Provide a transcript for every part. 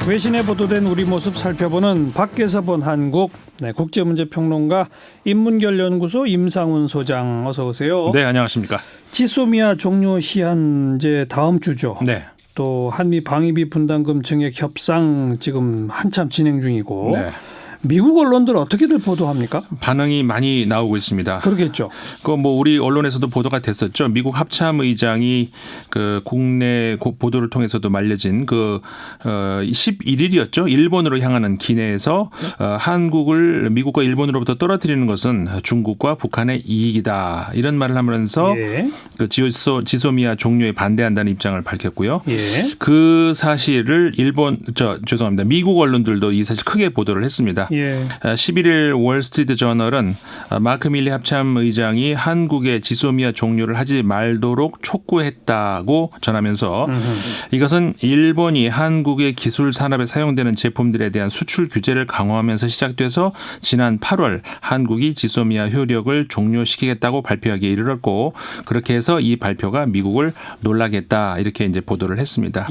외신에 보도된 우리 모습 살펴보는 밖에서 본 한국, 국제문제평론가 인문결연구소 임상훈 소장, 어서 오세요. 네, 안녕하십니까. 지소미아 종료 시한 이제 다음 주죠. 네. 또 한미 방위비 분담금 증액 협상 지금 한참 진행 중이고. 네. 미국 언론들 어떻게들 보도합니까? 반응이 많이 나오고 있습니다. 그러겠죠. 우리 언론에서도 보도가 됐었죠. 미국 합참의장이 그 국내 보도를 통해서도 말려진 11일이었죠. 일본으로 향하는 기내에서 한국을 미국과 일본으로부터 떨어뜨리는 것은 중국과 북한의 이익이다. 이런 말을 하면서 그 지소미아 종료에 반대한다는 입장을 밝혔고요. 그 사실을 미국 언론들도 이 사실 크게 보도를 했습니다. 11일 월스트리트 저널은 마크 밀리 합참의장이 한국의 지소미아 종료를 하지 말도록 촉구했다고 전하면서 이것은 일본이 한국의 기술 산업에 사용되는 제품들에 대한 수출 규제를 강화하면서 시작돼서 지난 8월 한국이 지소미아 효력을 종료시키겠다고 발표하기에 이르렀고, 그렇게 해서 이 발표가 미국을 놀라게 했다, 이렇게 이제 보도를 했습니다.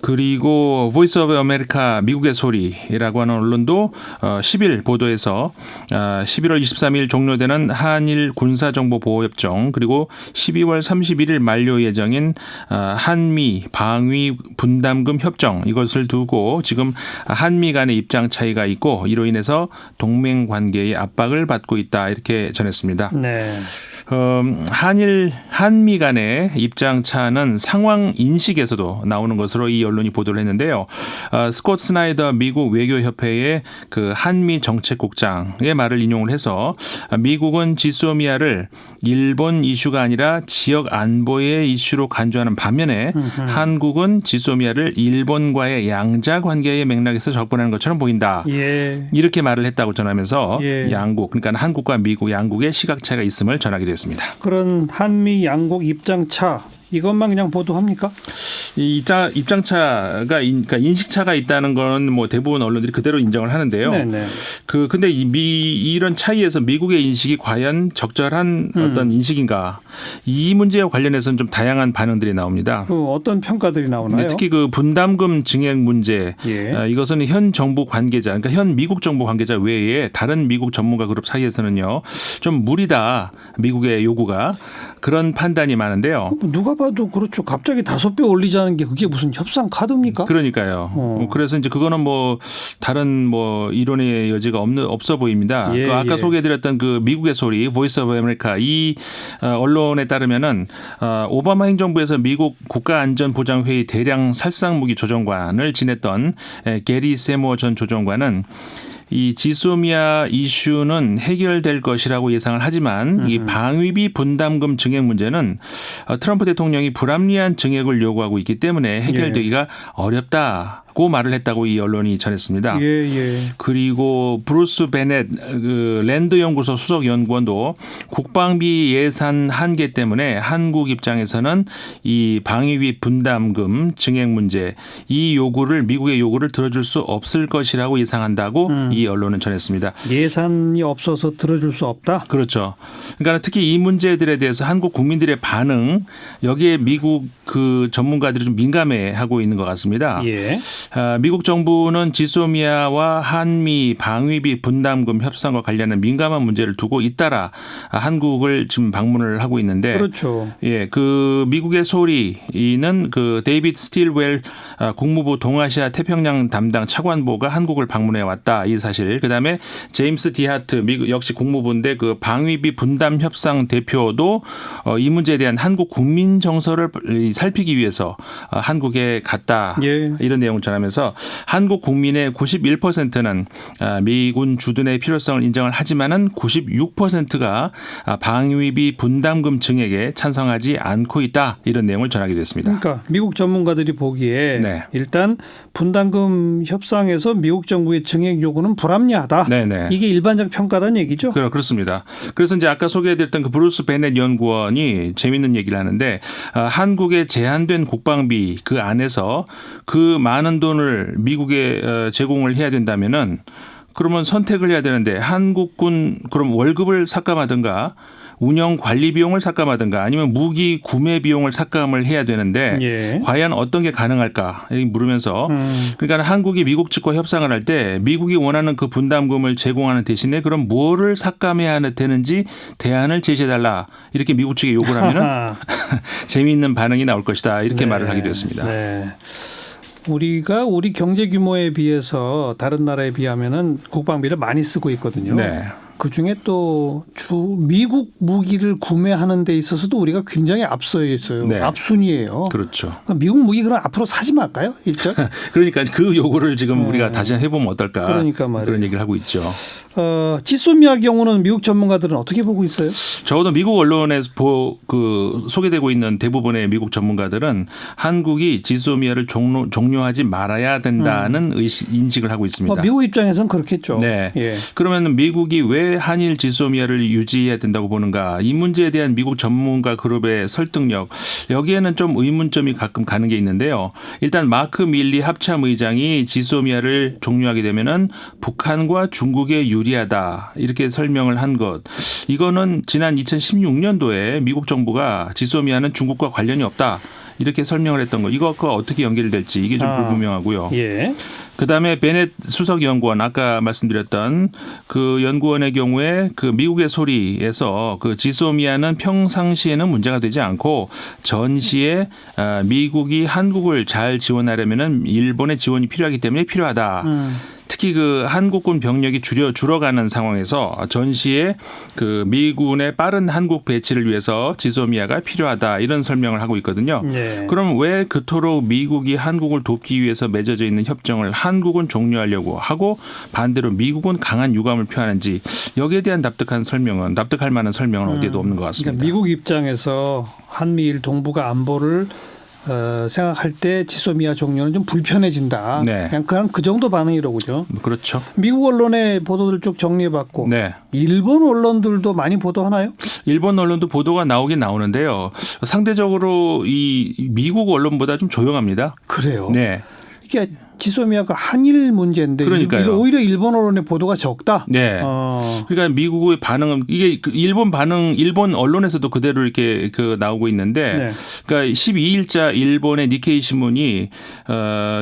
그리고 보이스 오브 아메리카 미국의 소리라고 하는 언론도 10일 보도에서 11월 23일 종료되는 한일 군사정보보호협정, 그리고 12월 31일 만료 예정인 한미 방위 분담금 협정, 이것을 두고 지금 한미 간의 입장 차이가 있고 이로 인해서 동맹 관계의 압박을 받고 있다, 이렇게 전했습니다. 네. 한미 간의 입장 차는 상황 인식에서도 나오는 것으로 이 언론이 보도를 했는데요. 스콧 스나이더 미국 외교협회의 그 한미 정책국장의 말을 인용을 해서 미국은 지소미아를 일본 이슈가 아니라 지역 안보의 이슈로 간주하는 반면에 한국은 지소미아를 일본과의 양자 관계의 맥락에서 접근하는 것처럼 보인다. 이렇게 말을 했다고 전하면서 양국, 그러니까 한국과 미국 양국의 시각 차이가 있음을 전하게 됐습니다. 그런 한미 양국 입장차, 이것만 그냥 보도합니까? 이 입장차가, 그러니까 인식차가 있다는 건 뭐 대부분 언론들이 그대로 인정을 하는데요. 근데 이런 차이에서 미국의 인식이 과연 적절한 어떤 인식인가? 이 문제와 관련해서는 좀 다양한 반응들이 나옵니다. 어떤 평가들이 나오나요? 특히 그 분담금 증액 문제, 이것은 현 정부 관계자, 그러니까 현 미국 정부 관계자 외에 다른 미국 전문가 그룹 사이에서는요, 좀 무리다, 미국의 요구가, 그런 판단이 많은데요. 누가 봐도 그렇죠. 갑자기 5배 올리자는 게 그게 무슨 협상 카드입니까? 그러니까요. 그래서 이제 그거는 뭐 다른 뭐 이론의 여지가 없어 보입니다. 아까 소개해드렸던 그 미국의 소리, 보이스 오브 아메리카, 이 언론에 따르면은 오바마 행정부에서 미국 국가안전보장회의 대량 살상무기 조정관을 지냈던 게리 세모 전 조정관은 이 지소미아 이슈는 해결될 것이라고 예상을 하지만 이 방위비 분담금 증액 문제는 트럼프 대통령이 불합리한 증액을 요구하고 있기 때문에 해결되기가 어렵다고 말을 했다고 이 언론이 전했습니다. 그리고 브루스 베넷 랜드 연구소 수석 연구원도 국방비 예산 한계 때문에 한국 입장에서는 이 방위비 분담금 증액 문제, 이 요구를, 미국의 요구를 들어줄 수 없을 것이라고 예상한다고 이 언론은 전했습니다. 예산이 없어서 들어줄 수 없다? 그렇죠. 그러니까 특히 이 문제들에 대해서 한국 국민들의 반응, 여기에 미국 그 전문가들이 좀 민감해하고 있는 것 같습니다. 미국 정부는 지소미아와 한미 방위비 분담금 협상과 관련한 민감한 문제를 두고 잇따라 한국을 지금 방문을 하고 있는데, 그 미국의 소리는 그 데이비드 스틸웰 국무부 동아시아 태평양 담당 차관보가 한국을 방문해 왔다, 이 사실. 그다음에 제임스 디하트 미국 역시 국무부인데 그 방위비 분담 협상 대표도 이 문제에 대한 한국 국민 정서를 살피기 위해서 한국에 갔다, 이런 내용을 전하면서 한국 국민의 91%는 미군 주둔의 필요성을 인정을 하지만은 96%가 방위비 분담금 증액에 찬성하지 않고 있다, 이런 내용을 전하게 됐습니다. 그러니까 미국 전문가들이 보기에 일단 분담금 협상에서 미국 정부의 증액 요구는 불합리하다. 이게 일반적 평가다는 얘기죠? 그렇습니다. 그래서 이제 아까 소개해드렸던 그 브루스 베넷 연구원이 재미있는 얘기를 하는데, 한국의 제한된 국방비 그 안에서 그 많은 돈을 미국에 제공을 해야 된다면은, 그러면 선택을 해야 되는데 한국군 그럼 월급을 삭감하든가 운영 관리 비용을 삭감하든가 아니면 무기 구매 비용을 삭감을 해야 되는데 예. 과연 어떤 게 가능할까 물으면서 그러니까 한국이 미국 측과 협상을 할 때 미국이 원하는 그 분담금을 제공하는 대신에 그럼 뭐를 삭감해야 되는지 대안을 제시해달라 이렇게 미국 측에 요구를 하면은 재미있는 반응이 나올 것이다 이렇게 말을 하기도 했습니다. 네. 우리가 우리 경제 규모에 비해서 다른 나라에 비하면은 국방비를 많이 쓰고 있거든요. 네. 그 중에 또 미국 무기를 구매하는 데 있어서도 우리가 굉장히 앞서 있어요. 네. 앞순위예요. 그렇죠. 미국 무기 그럼 앞으로 사지 말까요? 일절? 그러니까 그 요구를 지금 우리가 다시 해보면 어떨까? 그러니까 말이에요. 그런 얘기를 하고 있죠. 지소미아 경우는 미국 전문가들은 어떻게 보고 있어요? 적어도 미국 언론에서 소개되고 있는 대부분의 미국 전문가들은 한국이 지소미아를 종료하지 말아야 된다는 인식을 하고 있습니다. 미국 입장에서는 그렇겠죠. 네. 예. 그러면 미국이 왜 한일 지소미아를 유지해야 된다고 보는가? 이 문제에 대한 미국 전문가 그룹의 설득력 여기에는 좀 의문점이 가끔 가는 게 있는데요. 일단 마크 밀리 합참 의장이 지소미아를 종료하게 되면은 북한과 중국에 유리하다 이렇게 설명을 한 것. 이거는 지난 2016년도에 미국 정부가 지소미아는 중국과 관련이 없다. 이렇게 설명을 했던 거. 이것과 어떻게 연결될지 이게 좀 불분명하고요. 예. 그다음에 베넷 수석 연구원 아까 말씀드렸던 그 연구원의 경우에 그 미국의 소리에서 그 지소미아는 평상시에는 문제가 되지 않고 전시에 미국이 한국을 잘 지원하려면은 일본의 지원이 필요하기 때문에 필요하다. 특히 그 한국군 병력이 줄어가는 상황에서 전시에 그 미군의 빠른 한국 배치를 위해서 지소미아가 필요하다 이런 설명을 하고 있거든요. 네. 그럼 왜 그토록 미국이 한국을 돕기 위해서 맺어져 있는 협정을 한국은 종료하려고 하고 반대로 미국은 강한 유감을 표하는지 여기에 대한 납득할 만한 설명은 어디에도 없는 것 같습니다. 그러니까 미국 입장에서 한미일 동북아 안보를 생각할 때 지소미아 종료는 좀 불편해진다. 네. 그냥 그 정도 반응이로군요. 그렇죠. 미국 언론의 보도들 쭉 정리해봤고 네. 일본 언론들도 많이 보도하나요? 일본 언론도 보도가 나오긴 나오는데요. 상대적으로 이 미국 언론보다 좀 조용합니다. 그래요? 네. 이게 지소미아가 한일 문제인데 그러니까요. 오히려 일본 언론의 보도가 적다. 네. 그러니까 미국의 반응은 이게 일본 언론에서도 그대로 이렇게 나오고 있는데, 네. 그러니까 12일자 일본의 니케이 신문이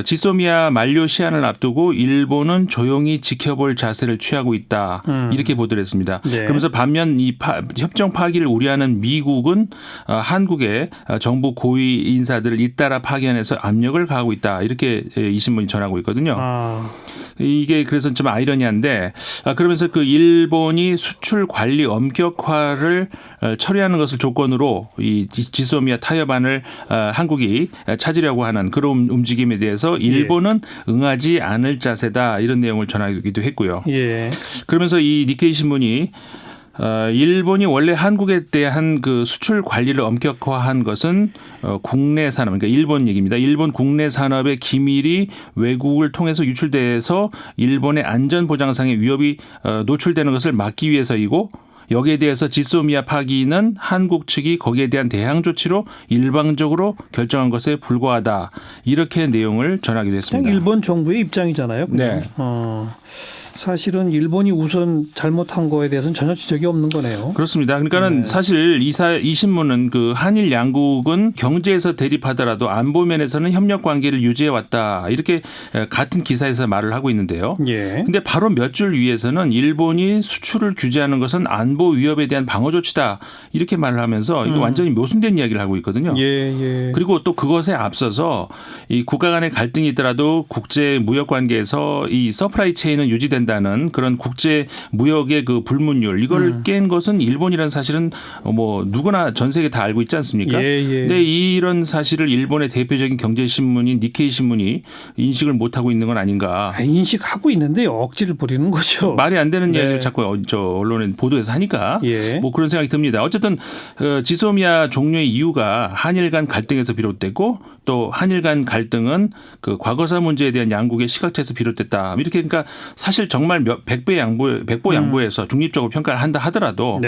지소미아 만료 시한을 앞두고 일본은 조용히 지켜볼 자세를 취하고 있다 이렇게 보도를 했습니다. 네. 그러면서 반면 이 협정 파기를 우려하는 미국은 한국의 정부 고위 인사들을 잇따라 파견해서 압력을 가하고 있다 이렇게 이 신문이 전하고 있거든요. 이게 그래서 좀 아이러니한데 그러면서 그 일본이 수출 관리 엄격화를 처리하는 것을 조건으로 이 지소미아 타협안을 한국이 찾으려고 하는 그런 움직임에 대해서 일본은 응하지 않을 자세다 이런 내용을 전하기도 했고요. 예. 그러면서 이 니케이 신문이 일본이 원래 한국에 대한 그 수출 관리를 엄격화한 것은 국내 산업, 그러니까 일본 얘기입니다. 일본 국내 산업의 기밀이 외국을 통해서 유출돼서 일본의 안전 보장상의 위협이 노출되는 것을 막기 위해서이고 여기에 대해서 지소미아 파기는 한국 측이 거기에 대한 대항 조치로 일방적으로 결정한 것에 불과하다. 이렇게 내용을 전하기도 했습니다. 일본 정부의 입장이잖아요. 그냥. 네. 사실은 일본이 우선 잘못한 거에 대해서는 전혀 지적이 없는 거네요. 그렇습니다. 그러니까는 사실 이 신문은 그 한일 양국은 경제에서 대립하더라도 안보 면에서는 협력 관계를 유지해 왔다. 이렇게 같은 기사에서 말을 하고 있는데요. 예. 근데 바로 몇 줄 위에서는 일본이 수출을 규제하는 것은 안보 위협에 대한 방어 조치다. 이렇게 말을 하면서 이거 완전히 모순된 이야기를 하고 있거든요. 예. 그리고 또 그것에 앞서서 이 국가 간의 갈등이 있더라도 국제 무역 관계에서 이 서프라이 체인은 유지된다는 그런 국제 무역의 그 불문율 이걸 깬 것은 일본이라는 사실은 뭐 누구나 전 세계 다 알고 있지 않습니까? 예. 근데 이런 사실을 일본의 대표적인 경제 신문인 니케이 신문이 인식을 못 하고 있는 건 아닌가? 인식하고 있는데 억지를 부리는 거죠. 말이 안 되는 이야기를 자꾸 언론에 보도해서 하니까 뭐 그런 생각이 듭니다. 어쨌든 지소미아 종료의 이유가 한일 간 갈등에서 비롯됐고 또 한일 간 갈등은 그 과거사 문제에 대한 양국의 시각차에서 비롯됐다. 이렇게 그러니까 사실 정말 100보 양보해서 중립적으로 평가를 한다 하더라도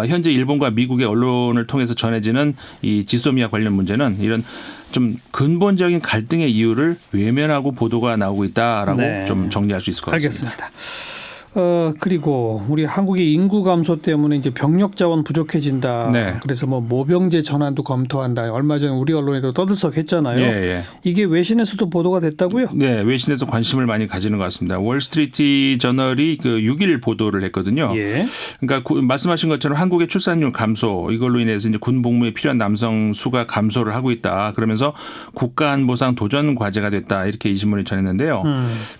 현재 일본과 미국의 언론을 통해서 전해지는 이 지소미아 관련 문제는 이런 좀 근본적인 갈등의 이유를 외면하고 보도가 나오고 있다라고 좀 정리할 수 있을 것 같습니다. 알겠습니다. 그리고 우리 한국의 인구 감소 때문에 이제 병력 자원 부족해진다. 네. 그래서 뭐 모병제 전환도 검토한다. 얼마 전에 우리 언론에도 떠들썩했잖아요. 예. 이게 외신에서도 보도가 됐다고요? 네, 외신에서 관심을 많이 가지는 것 같습니다. 월스트리트 저널이 그 6일 보도를 했거든요. 예. 그러니까 말씀하신 것처럼 한국의 출산율 감소 이걸로 인해서 이제 군 복무에 필요한 남성 수가 감소를 하고 있다. 그러면서 국가안보상 도전 과제가 됐다. 이렇게 이 신문을 전했는데요.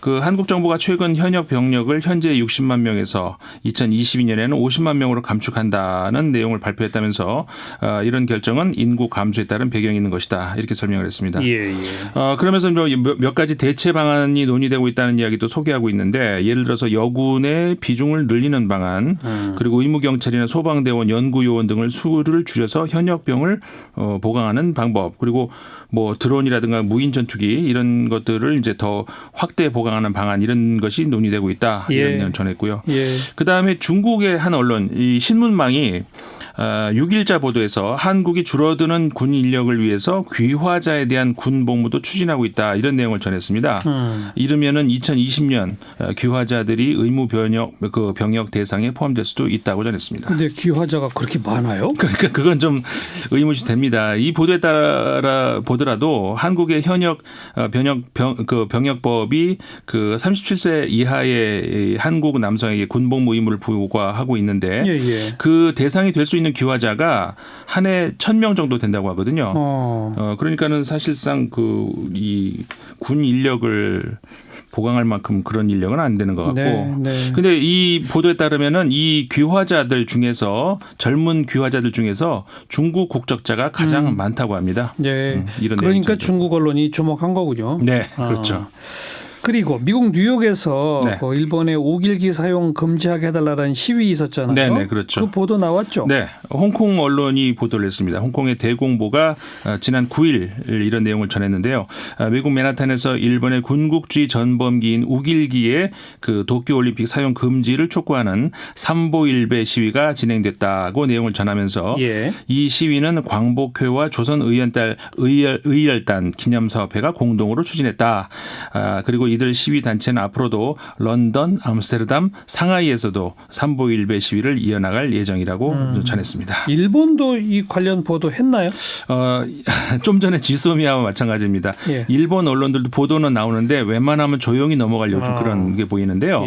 그 한국 정부가 최근 현역 병력을 현재 60만 명에서 2022년에는 50만 명으로 감축한다는 내용을 발표했다면서 이런 결정은 인구 감소에 따른 배경이 있는 것이다. 이렇게 설명을 했습니다. 예. 그러면서 몇 가지 대체 방안이 논의되고 있다는 이야기도 소개하고 있는데 예를 들어서 여군의 비중을 늘리는 방안 그리고 의무경찰이나 소방대원, 연구요원 등을 수를 줄여서 현역병을 보강하는 방법 그리고 뭐 드론이라든가 무인 전투기 이런 것들을 이제 더 확대 보강하는 방안 이런 것이 논의되고 있다. 이런 내용을 전했고요. 그다음에 중국의 한 언론 이 신문망이 6일자 보도에서 한국이 줄어드는 군 인력을 위해서 귀화자에 대한 군 복무도 추진하고 있다. 이런 내용을 전했습니다. 이르면은 2020년 귀화자들이 의무 병역 대상에 포함될 수도 있다고 전했습니다. 그런데 귀화자가 그렇게 많아요? 그러니까 그건 좀 의무시 됩니다. 이 보도에 따라 보더라도 한국의 현역 병역법이 그 37세 이하의 한국 남성에게 군 복무 의무를 부과하고 있는데 그 대상이 될 수 있는 귀화자가 한 해 1,000명 정도 된다고 하거든요. 그러니까는 사실상 이 군 인력을 보강할 만큼 그런 인력은 안 되는 것 같고. 근데 이 보도에 따르면은 이 귀화자들 중에서 젊은 귀화자들 중에서 중국 국적자가 가장 많다고 합니다. 이런 그러니까 중국 언론이 주목한 거군요. 네, 그렇죠. 그리고 미국 뉴욕에서 그 일본의 우길기 사용 금지하게 해달라는 시위 있었잖아요. 네, 그렇죠. 그 보도 나왔죠. 네, 홍콩 언론이 보도를 했습니다. 홍콩의 대공보가 지난 9일 이런 내용을 전했는데요. 미국 맨하탄에서 일본의 군국주의 전범기인 우길기의 그 도쿄올림픽 사용 금지를 촉구하는 삼보일배 시위가 진행됐다고 내용을 전하면서 이 시위는 광복회와 조선의열단 기념사업회가 공동으로 추진했다. 그리고 이들 시위 단체는 앞으로도 런던, 암스테르담, 상하이에서도 삼보일배 시위를 이어나갈 예정이라고 전했습니다. 일본도 이 관련 보도 했나요? 좀 전에 지소미아와 마찬가지입니다. 일본 언론들도 보도는 나오는데 웬만하면 조용히 넘어가려고 좀 그런 게 보이는데요.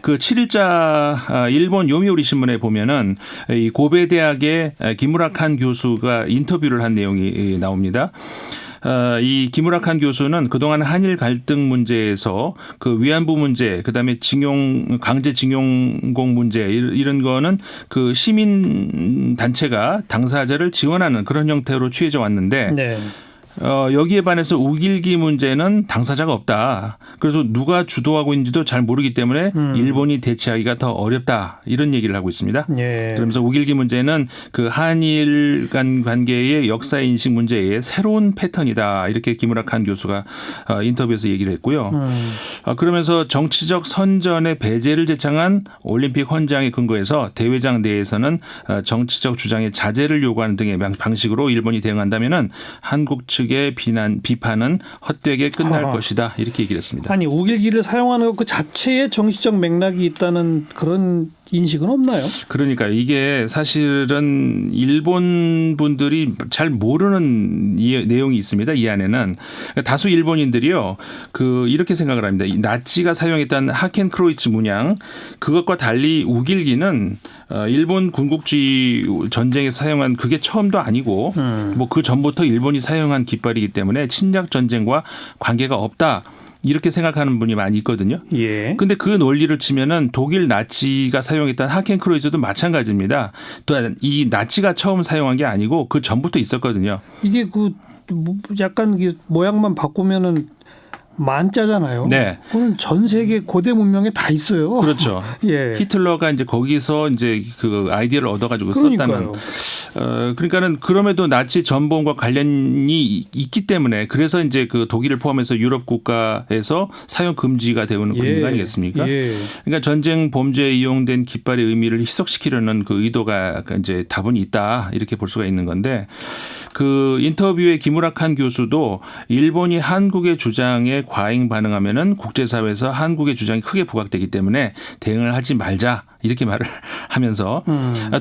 그 7일자 일본 요미우리 신문에 보면은 이 고베 대학의 기무라칸 교수가 인터뷰를 한 내용이 나옵니다. 이 기무라칸 교수는 그동안 한일 갈등 문제에서 그 위안부 문제, 그다음에 강제 징용공 문제 이런 거는 그 시민 단체가 당사자를 지원하는 그런 형태로 취해져 왔는데 여기에 반해서 우길기 문제는 당사자가 없다. 그래서 누가 주도하고 있는지도 잘 모르기 때문에 일본이 대처하기가 더 어렵다. 이런 얘기를 하고 있습니다. 그러면서 우길기 문제는 그 한일 간 관계의 역사 인식 문제의 새로운 패턴이다. 이렇게 기무라칸 교수가 인터뷰에서 얘기를 했고요. 그러면서 정치적 선전의 배제를 제창한 올림픽 헌장에 근거해서 대회장 내에서는 정치적 주장의 자제를 요구하는 등의 방식으로 일본이 대응한다면은 한국 측 의 비판은 헛되게 끝날 것이다. 이렇게 얘기를 했습니다. 아니 우길기를 사용하는 것 그 자체에 정치적 맥락이 있다는 그런 인식은 없나요? 그러니까 이게 사실은 일본 분들이 잘 모르는 내용이 있습니다. 이 안에는 다수 일본인들이요, 이렇게 생각을 합니다. 이 나치가 사용했던 하켄크로이츠 문양 그것과 달리 우길기는 일본 군국주의 전쟁에서 사용한 그게 처음도 아니고 뭐 그 전부터 일본이 사용한 깃발이기 때문에 침략 전쟁과 관계가 없다. 이렇게 생각하는 분이 많이 있거든요. 그런데 그 논리를 치면은 독일 나치가 사용했던 하켄크로이즈도 마찬가지입니다. 또한 이 나치가 처음 사용한 게 아니고 그 전부터 있었거든요. 이게 약간 모양만 바꾸면은 만자잖아요. 그건 전 세계 고대 문명에 다 있어요. 그렇죠. 히틀러가 이제 거기서 이제 그 아이디어를 얻어가지고 썼다는. 그러니까는 그럼에도 나치 전범과 관련이 있기 때문에 그래서 이제 그 독일을 포함해서 유럽 국가에서 사용 금지가 되는 거 아니겠습니까? 그러니까 전쟁 범죄에 이용된 깃발의 의미를 희석시키려는 그 의도가 이제 다분히 있다 이렇게 볼 수가 있는 건데. 그 인터뷰의 김우라칸 교수도 일본이 한국의 주장에 과잉 반응하면은 국제사회에서 한국의 주장이 크게 부각되기 때문에 대응을 하지 말자 이렇게 말을 하면서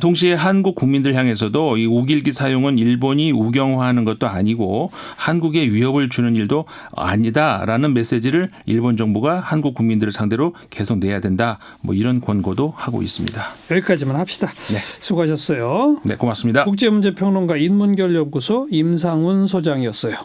동시에 한국 국민들 향해서도 이 우길기 사용은 일본이 우경화하는 것도 아니고 한국에 위협을 주는 일도 아니다라는 메시지를 일본 정부가 한국 국민들을 상대로 계속 내야 된다. 뭐 이런 권고도 하고 있습니다. 여기까지만 합시다. 네. 수고하셨어요. 네, 고맙습니다. 국제문제평론가 인문결연구소 임상훈 소장이었어요.